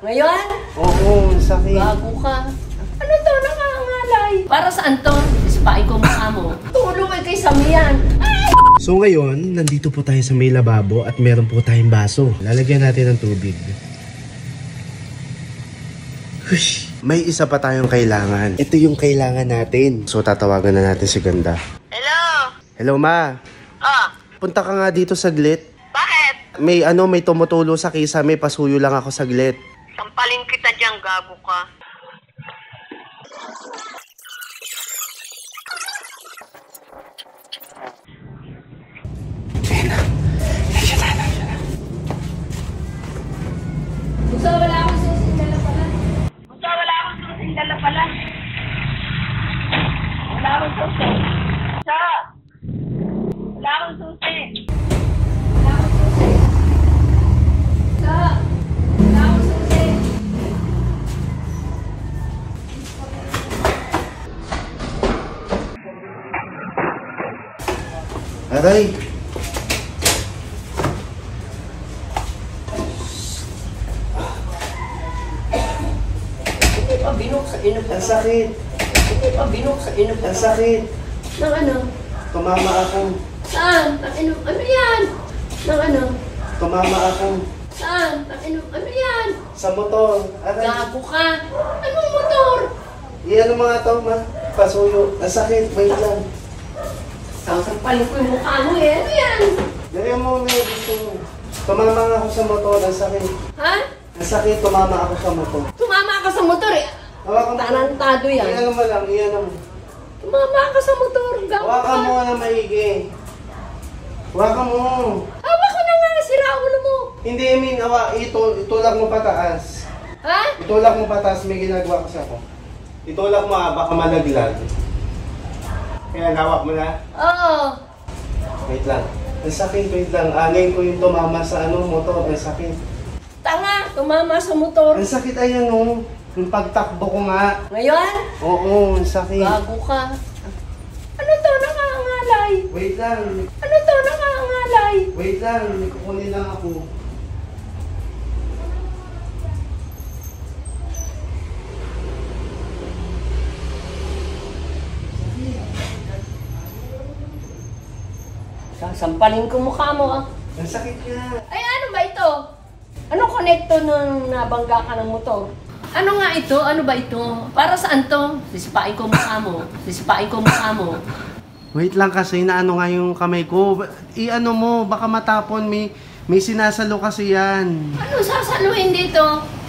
Ngayon? Oo, sakit. Bago ka. Ano to? Nakangalay. Para saan to? Ispain ko mukha mo. Tulong ay kay Samian. Ay! So ngayon, nandito po tayo sa may lababo at meron po tayong baso. Lalagyan natin ng tubig. Hush! May isa pa tayong kailangan. Ito yung kailangan natin. So tatawagan na natin si Ganda. Hello? Hello, Ma. Oh, Punta ka nga dito saglit. bakit? May tumutulo sa kisame. Pasuyo lang ako saglit. Sampalin kita dyan, gago ka. Gusto wala akong susing dala pala. Buta, wala akong susing dala pala. Wala akong susi. Buta! Wala akong susi. Wala akong susi. Sa! Wala akong susi. Aray! Hindi pa binuksan. Ang sakit! Hindi pa binuksan. Ang sakit! Nang ano? Tumama ako. Saan? Ano yan? Nang ano? Tumama ako. Saan? Ano yan? Sa motor. Aray! Gago ka. Anong motor? Iyan mga to, Ma. Pasuyo. Ang sakit. Wait lang. Sasampalin ko yung mukha mo eh. Ano yan? Ganyan mo na gusto mo. Tumama nga ako sa motor. Ang sakit. Ha? Ang sakit. Tumama ako sa motor. Tumama ka sa motor eh. Hawakan mo. Tarantado yan. Iyan mo lang. Iyan mo. Tumama ka sa motor. Gago Hawakan mo ka. na maigi. Hawakan mo. Hawak ko na nga. Sira ulo mo. Hindi, I mean, itulak mo pataas. Ha? Itulak mo pataas. May ginagawa kasi ako. Itulak mo baka malaglag. Kaya nawak mo na. Oo. Wait lang. Ang sakit, wait lang. Angin ko yung tumama sa motor. Ang sakit. Tanga. Tumama sa motor. Ang sakit ayan yung pagtakbo ko nga. Ngayon? Oo, ang sakit. Gago ka. Ano to? Nakangalay. Wait lang. Ano to? Nakangalay. Wait lang. May kukunin lang ako. Sasampalin ko mukha mo ah. Ang sakit nga. Ay, ano ba ito? Anong konekto nung nabangga ka ng motor? Ano nga ito? Ano ba ito? Para saan to? Sisipain ko mukha mo. Sisipain ko mukha mo. Wait lang kasi naano nga yung kamay ko. I-ano mo, baka matapon. May sinasalo kasi yan. Ano sasaluhin dito?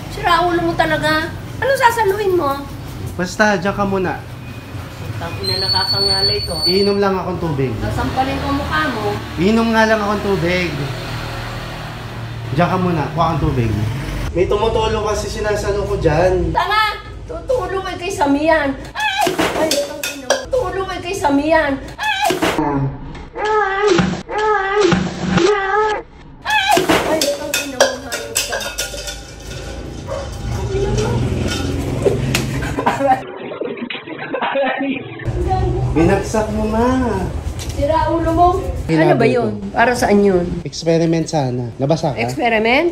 Sira ulo mo talaga. Ano sasaluhin mo? Basta, diyan ka muna. Tangina nakakangalay to. Iinom lang akong tubig. Sasampalin ko mukha mo. Iinom nga lang akong tubig. Diyan ka muna, kuha kang tubig. May tumutulo kasi sinasalo ko dyan. Tanga! Tutulong ay kay Samian. Ay! Ay, tangina mo. Tutulong ay kay Samian. Ay! Ay! Ay, tangina mo. Hayop ka. Binagsak mo, Ma. Sira ulo mo. Ano ba yun? Para saan yun? Experiment sana. Nabasa ka? Experiment?